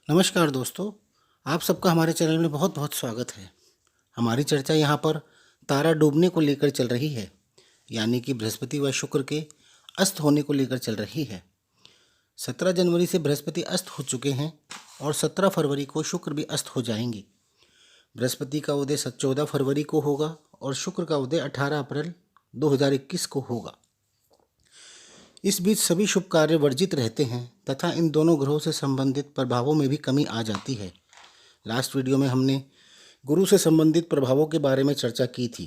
नमस्कार दोस्तों, आप सबका हमारे चैनल में बहुत बहुत स्वागत है। हमारी चर्चा यहाँ पर तारा डूबने को लेकर चल रही है, यानी कि बृहस्पति व शुक्र के अस्त होने को लेकर चल रही है। 17 जनवरी से बृहस्पति अस्त हो चुके हैं और 17 फरवरी को शुक्र भी अस्त हो जाएंगे। बृहस्पति का उदय 14 फरवरी को होगा और शुक्र का उदय 18 अप्रैल 2021 को होगा। इस बीच सभी शुभ कार्य वर्जित रहते हैं तथा इन दोनों ग्रहों से संबंधित प्रभावों में भी कमी आ जाती है। लास्ट वीडियो में हमने गुरु से संबंधित प्रभावों के बारे में चर्चा की थी।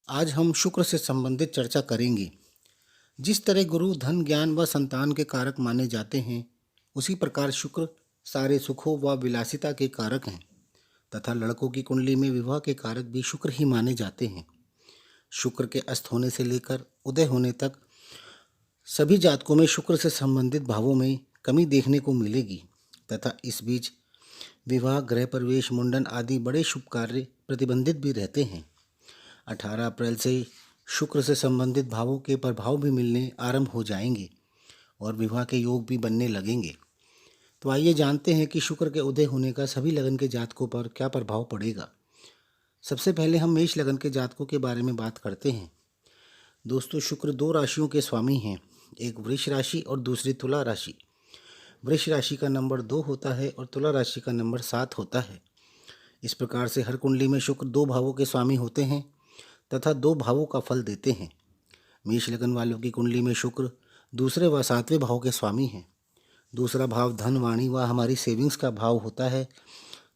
आज हम शुक्र से संबंधित चर्चा करेंगे। जिस तरह गुरु धन, ज्ञान व संतान के कारक माने जाते हैं, उसी प्रकार शुक्र सारे सुखों व विलासिता के कारक हैं तथा लड़कों की कुंडली में विवाह के कारक भी शुक्र ही माने जाते हैं। शुक्र के अस्त होने से लेकर उदय होने तक सभी जातकों में शुक्र से संबंधित भावों में कमी देखने को मिलेगी तथा इस बीच विवाह, गृह प्रवेश, मुंडन आदि बड़े शुभ कार्य प्रतिबंधित भी रहते हैं। 18 अप्रैल से शुक्र से संबंधित भावों के प्रभाव भी मिलने आरंभ हो जाएंगे और विवाह के योग भी बनने लगेंगे। तो आइए जानते हैं कि शुक्र के उदय होने का सभी लगन के जातकों पर क्या प्रभाव पड़ेगा। सबसे पहले हम मेष लगन के जातकों के बारे में बात करते हैं। दोस्तों, शुक्र दो राशियों के स्वामी हैं, एक वृष राशि और दूसरी तुला राशि। वृष राशि का नंबर 2 होता है और तुला राशि का नंबर 7 होता है। इस प्रकार से हर कुंडली में शुक्र 2 भावों के स्वामी होते हैं तथा 2 भावों का फल देते हैं। मेष लगन वालों की कुंडली में शुक्र दूसरे व 7वें भाव के स्वामी हैं। दूसरा भाव धन, वाणी व हमारी सेविंग्स का भाव होता है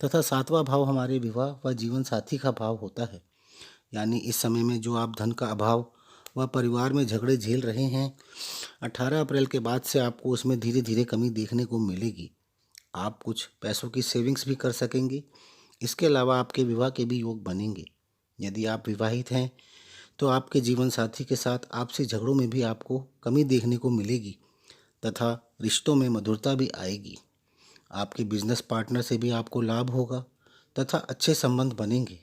तथा 7वां भाव हमारे विवाह व जीवन साथी का भाव होता है। यानी इस समय में जो आप धन का अभाव व परिवार में झगड़े झेल रहे हैं, 18 अप्रैल के बाद से आपको उसमें धीरे धीरे कमी देखने को मिलेगी। आप कुछ पैसों की सेविंग्स भी कर सकेंगे। इसके अलावा आपके विवाह के भी योग बनेंगे। यदि आप विवाहित हैं तो आपके जीवन साथी के साथ आपसी झगड़ों में भी आपको कमी देखने को मिलेगी तथा रिश्तों में मधुरता भी आएगी। आपके बिजनेस पार्टनर से भी आपको लाभ होगा तथा अच्छे संबंध बनेंगे।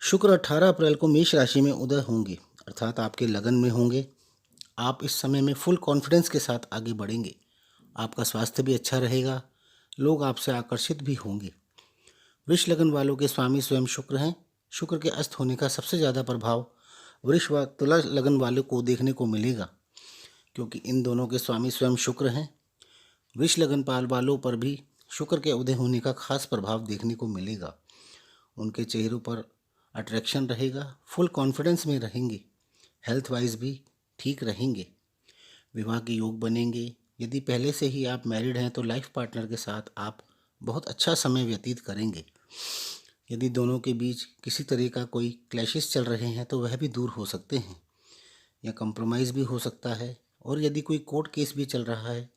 शुक्र 18 अप्रैल को मेष राशि में उदय होंगे, अर्थात आपके लगन में होंगे। आप इस समय में फुल कॉन्फिडेंस के साथ आगे बढ़ेंगे। आपका स्वास्थ्य भी अच्छा रहेगा, लोग आपसे आकर्षित भी होंगे। वृष लगन वालों के स्वामी स्वयं शुक्र हैं। शुक्र के अस्त होने का सबसे ज़्यादा प्रभाव वृष व तुला लगन वालों को देखने को मिलेगा, क्योंकि इन दोनों के स्वामी स्वयं शुक्र हैं। वृष लगन पाल वालों पर भी शुक्र के उदय होने का खास प्रभाव देखने को मिलेगा। उनके चेहरों पर अट्रैक्शन रहेगा, फुल कॉन्फिडेंस में रहेंगे, हेल्थ वाइज भी ठीक रहेंगे, विवाह के योग बनेंगे। यदि पहले से ही आप मैरिड हैं तो लाइफ पार्टनर के साथ आप बहुत अच्छा समय व्यतीत करेंगे। यदि दोनों के बीच किसी तरह का कोई क्लैशेस चल रहे हैं तो वह भी दूर हो सकते हैं या कंप्रोमाइज़ भी हो सकता है। और यदि कोई कोर्ट केस भी चल रहा है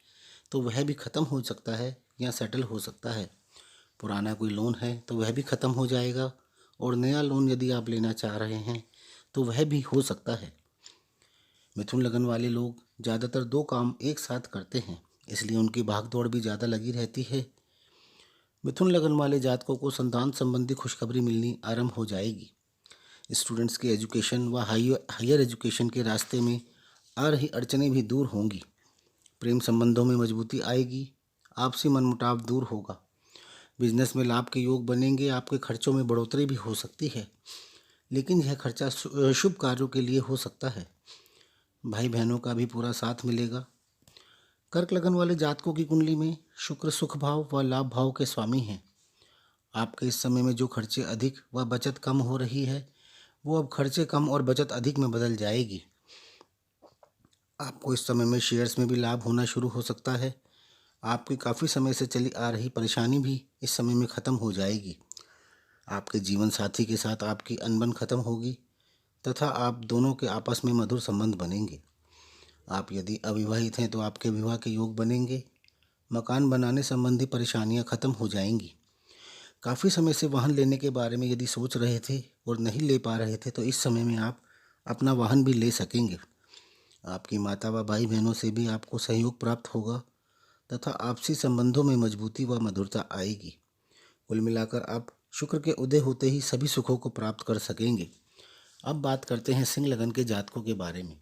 तो वह भी ख़त्म हो सकता है या सेटल हो सकता है। पुराना कोई लोन है तो वह भी ख़त्म हो जाएगा और नया लोन यदि आप लेना चाह रहे हैं तो वह भी हो सकता है। मिथुन लगन वाले लोग ज़्यादातर 2 काम एक साथ करते हैं, इसलिए उनकी भागदौड़ भी ज़्यादा लगी रहती है। मिथुन लगन वाले जातकों को संतान संबंधी खुशखबरी मिलनी आरंभ हो जाएगी। स्टूडेंट्स के एजुकेशन व हायर एजुकेशन के रास्ते में आ रही अड़चनें भी दूर होंगी। प्रेम संबंधों में मजबूती आएगी, आपसी मनमुटाव दूर होगा। बिजनेस में लाभ के योग बनेंगे। आपके खर्चों में बढ़ोतरी भी हो सकती है, लेकिन यह खर्चा शुभ कार्यों के लिए हो सकता है। भाई बहनों का भी पूरा साथ मिलेगा। कर्क लगन वाले जातकों की कुंडली में शुक्र सुख भाव व लाभ भाव के स्वामी हैं। आपके इस समय में जो खर्चे अधिक व बचत कम हो रही है, वो अब खर्चे कम और बचत अधिक में बदल जाएगी। आपको इस समय में शेयर्स में भी लाभ होना शुरू हो सकता है। आपकी काफ़ी समय से चली आ रही परेशानी भी इस समय में ख़त्म हो जाएगी। आपके जीवन साथी के साथ आपकी अनबन ख़त्म होगी तथा आप दोनों के आपस में मधुर संबंध बनेंगे। आप यदि अविवाहित हैं तो आपके विवाह के योग बनेंगे। मकान बनाने संबंधी परेशानियां ख़त्म हो जाएंगी। काफ़ी समय से वाहन लेने के बारे में यदि सोच रहे थे और नहीं ले पा रहे थे तो इस समय में आप अपना वाहन भी ले सकेंगे। आपकी माता व भाई बहनों से भी आपको सहयोग प्राप्त होगा तथा आपसी संबंधों में मजबूती व मधुरता आएगी। कुल मिलाकर आप शुक्र के उदय होते ही सभी सुखों को प्राप्त कर सकेंगे। अब बात करते हैं सिंह लगन के जातकों के बारे में।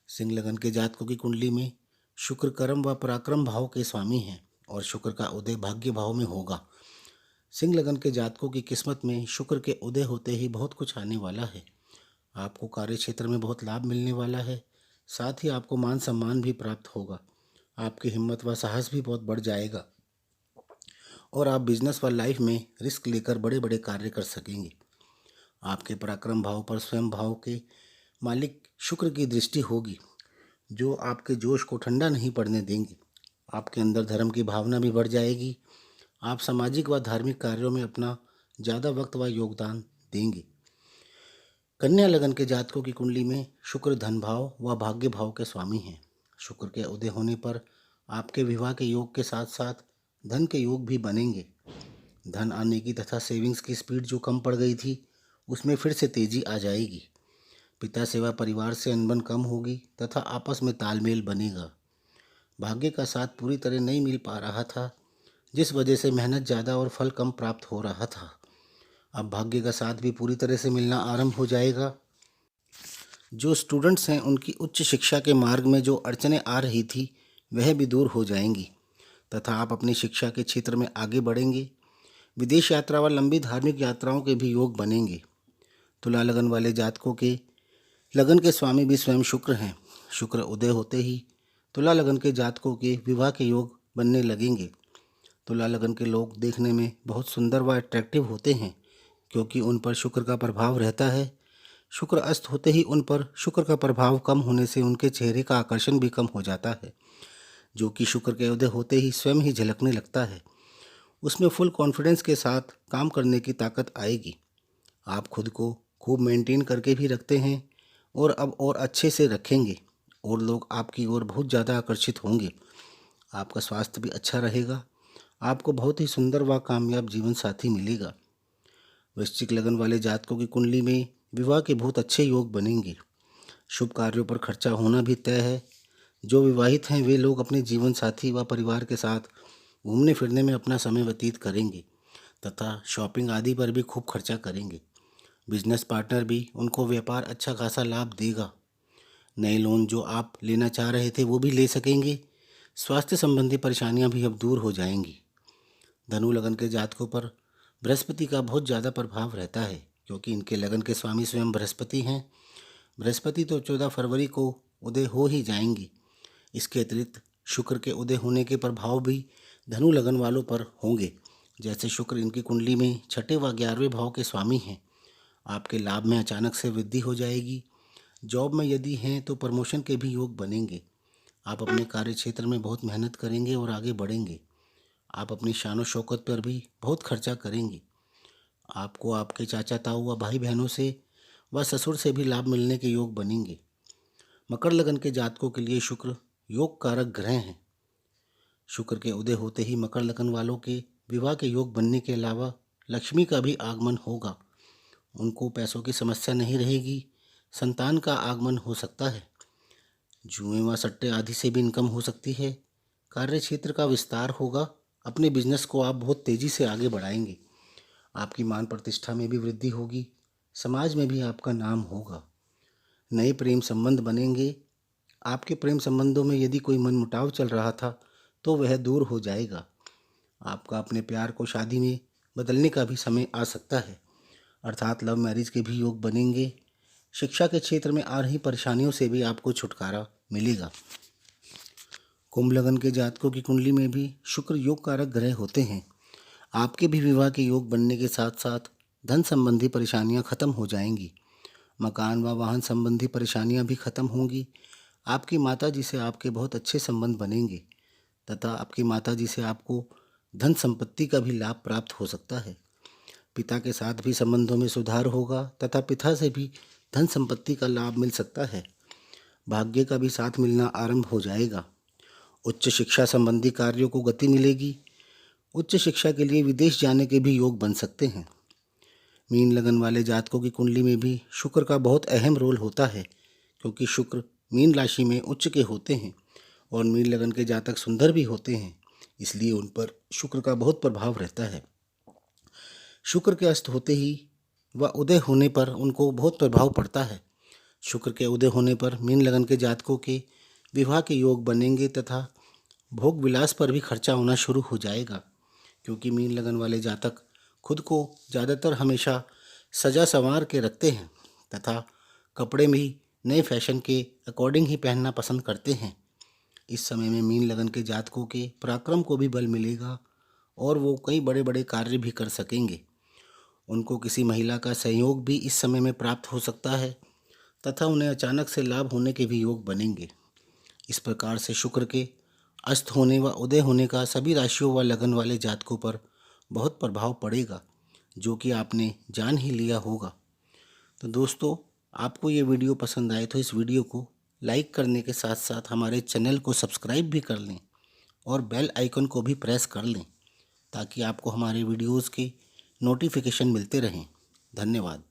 सिंह लगन के जातकों की कुंडली में शुक्र कर्म व पराक्रम भाव के स्वामी हैं। और शुक्र का उदय भाग्य भाव में होगा। सिंह लगन के जातकों की किस्मत में शुक्र के उदय होते ही बहुत कुछ आने वाला है। आपको कार्य क्षेत्र में बहुत लाभ मिलने वाला है। साथ ही आपको मान सम्मान भी प्राप्त होगा। आपकी हिम्मत व साहस भी बहुत बढ़ जाएगा और आप बिजनेस व लाइफ में रिस्क लेकर बड़े बड़े कार्य कर सकेंगे। आपके पराक्रम भाव पर स्वयं भाव के मालिक शुक्र की दृष्टि होगी, जो आपके जोश को ठंडा नहीं पड़ने देंगे। आपके अंदर धर्म की भावना भी बढ़ जाएगी। आप सामाजिक व धार्मिक कार्यों में अपना ज़्यादा वक्त व योगदान देंगे। कन्या लगन के जातकों की कुंडली में शुक्र धन भाव व भाग्य भाव के स्वामी हैं। शुक्र के उदय होने पर आपके विवाह के योग के साथ साथ धन के योग भी बनेंगे। धन आने की तथा सेविंग्स की स्पीड जो कम पड़ गई थी, उसमें फिर से तेजी आ जाएगी। पिता सेवा परिवार से अनबन कम होगी तथा आपस में तालमेल बनेगा। भाग्य का साथ पूरी तरह नहीं मिल पा रहा था, जिस वजह से मेहनत ज़्यादा और फल कम प्राप्त हो रहा था। अब भाग्य का साथ भी पूरी तरह से मिलना आरंभ हो जाएगा। जो स्टूडेंट्स हैं, उनकी उच्च शिक्षा के मार्ग में जो अड़चनें आ रही थी, वह भी दूर हो जाएंगी तथा आप अपनी शिक्षा के क्षेत्र में आगे बढ़ेंगे। विदेश यात्रा व लंबी धार्मिक यात्राओं के भी योग बनेंगे। तुला लगन वाले जातकों के लगन के स्वामी भी स्वयं शुक्र हैं। शुक्र उदय होते ही तुला लगन के जातकों के विवाह के योग बनने लगेंगे। तुला लगन के लोग देखने में बहुत सुंदर व अट्रैक्टिव होते हैं, क्योंकि उन पर शुक्र का प्रभाव रहता है। शुक्र अस्त होते ही उन पर शुक्र का प्रभाव कम होने से उनके चेहरे का आकर्षण भी कम हो जाता है, जो कि शुक्र के उदय होते ही स्वयं ही झलकने लगता है। उसमें फुल कॉन्फिडेंस के साथ काम करने की ताकत आएगी। आप खुद को खूब मेंटेन करके भी रखते हैं और अब और अच्छे से रखेंगे और लोग आपकी ओर बहुत ज़्यादा आकर्षित होंगे। आपका स्वास्थ्य भी अच्छा रहेगा। आपको बहुत ही सुंदर व कामयाब जीवन साथी मिलेगा। वृश्चिक लगन वाले जातकों की कुंडली में विवाह के बहुत अच्छे योग बनेंगे। शुभ कार्यों पर खर्चा होना भी तय है। जो विवाहित हैं, वे लोग अपने जीवन साथी व परिवार के साथ घूमने फिरने में अपना समय व्यतीत करेंगे तथा शॉपिंग आदि पर भी खूब खर्चा करेंगे। बिजनेस पार्टनर भी उनको व्यापार अच्छा खासा लाभ देगा। नए लोन जो आप लेना चाह रहे थे, वो भी ले सकेंगे। स्वास्थ्य संबंधी परेशानियां भी अब दूर हो जाएंगी। धनु लगन के जातकों पर बृहस्पति का बहुत ज़्यादा प्रभाव रहता है, क्योंकि इनके लगन के स्वामी स्वयं बृहस्पति हैं। बृहस्पति तो 14 फरवरी को उदय हो ही जाएंगी। इसके अतिरिक्त शुक्र के उदय होने के प्रभाव भी धनु लगन वालों पर होंगे। जैसे शुक्र इनकी कुंडली में 6ठे व 11वें भाव के स्वामी हैं। आपके लाभ में अचानक से वृद्धि हो जाएगी। जॉब में यदि हैं तो प्रमोशन के भी योग बनेंगे। आप अपने कार्य क्षेत्र में बहुत मेहनत करेंगे और आगे बढ़ेंगे। आप अपनी शान और शौकत पर भी बहुत खर्चा करेंगे। आपको आपके चाचा ताऊ व भाई बहनों से व ससुर से भी लाभ मिलने के योग बनेंगे। मकर लगन के जातकों के लिए शुक्र योग कारक ग्रह हैं। शुक्र के उदय होते ही मकर लगन वालों के विवाह के योग बनने के अलावा लक्ष्मी का भी आगमन होगा। उनको पैसों की समस्या नहीं रहेगी। संतान का आगमन हो सकता है। जुए व सट्टे आदि से भी इनकम हो सकती है। कार्य क्षेत्र का विस्तार होगा। अपने बिजनेस को आप बहुत तेज़ी से आगे बढ़ाएंगे। आपकी मान प्रतिष्ठा में भी वृद्धि होगी। समाज में भी आपका नाम होगा। नए प्रेम संबंध बनेंगे। आपके प्रेम संबंधों में यदि कोई मनमुटाव चल रहा था, तो वह दूर हो जाएगा। आपका अपने प्यार को शादी में बदलने का भी समय आ सकता है, अर्थात लव मैरिज के भी योग बनेंगे। शिक्षा के क्षेत्र में आ रही परेशानियों से भी आपको छुटकारा मिलेगा। कुंभ लगन के जातकों की कुंडली में भी शुक्र योग कारक ग्रह होते हैं। आपके भी विवाह के योग बनने के साथ साथ धन संबंधी परेशानियां खत्म हो जाएंगी। मकान व वाहन संबंधी परेशानियां भी खत्म होंगी। आपकी माता जी से आपके बहुत अच्छे संबंध बनेंगे तथा आपकी माता जी से आपको धन संपत्ति का भी लाभ प्राप्त हो सकता है। पिता के साथ भी संबंधों में सुधार होगा तथा पिता से भी धन संपत्ति का लाभ मिल सकता है। भाग्य का भी साथ मिलना आरंभ हो जाएगा। उच्च शिक्षा संबंधी कार्यों को गति मिलेगी। उच्च शिक्षा के लिए विदेश जाने के भी योग बन सकते हैं। मीन लगन वाले जातकों की कुंडली में भी शुक्र का बहुत अहम रोल होता है, क्योंकि शुक्र मीन राशि में उच्च के होते हैं और मीन लगन के जातक सुंदर भी होते हैं, इसलिए उन पर शुक्र का बहुत प्रभाव रहता है। शुक्र के अस्त होते ही व उदय होने पर उनको बहुत प्रभाव पड़ता है। शुक्र के उदय होने पर मीन लगन के जातकों के विवाह के योग बनेंगे तथा भोग विलास पर भी खर्चा होना शुरू हो जाएगा, क्योंकि मीन लगन वाले जातक खुद को ज़्यादातर हमेशा सजा संवार के रखते हैं तथा कपड़े भी नए फैशन के अकॉर्डिंग ही पहनना पसंद करते हैं। इस समय में मीन लगन के जातकों के पराक्रम को भी बल मिलेगा और वो कई बड़े बड़े कार्य भी कर सकेंगे। उनको किसी महिला का सहयोग भी इस समय में प्राप्त हो सकता है तथा उन्हें अचानक से लाभ होने के भी योग बनेंगे। इस प्रकार से शुक्र के अस्त होने व उदय होने का सभी राशियों व लगन वाले जातकों पर बहुत प्रभाव पड़ेगा, जो कि आपने जान ही लिया होगा। तो दोस्तों, आपको ये वीडियो पसंद आए तो इस वीडियो को लाइक करने के साथ साथ हमारे चैनल को सब्सक्राइब भी कर लें और बेल आइकन को भी प्रेस कर लें, ताकि आपको हमारे वीडियोज़ की नोटिफिकेशन मिलते रहें। धन्यवाद।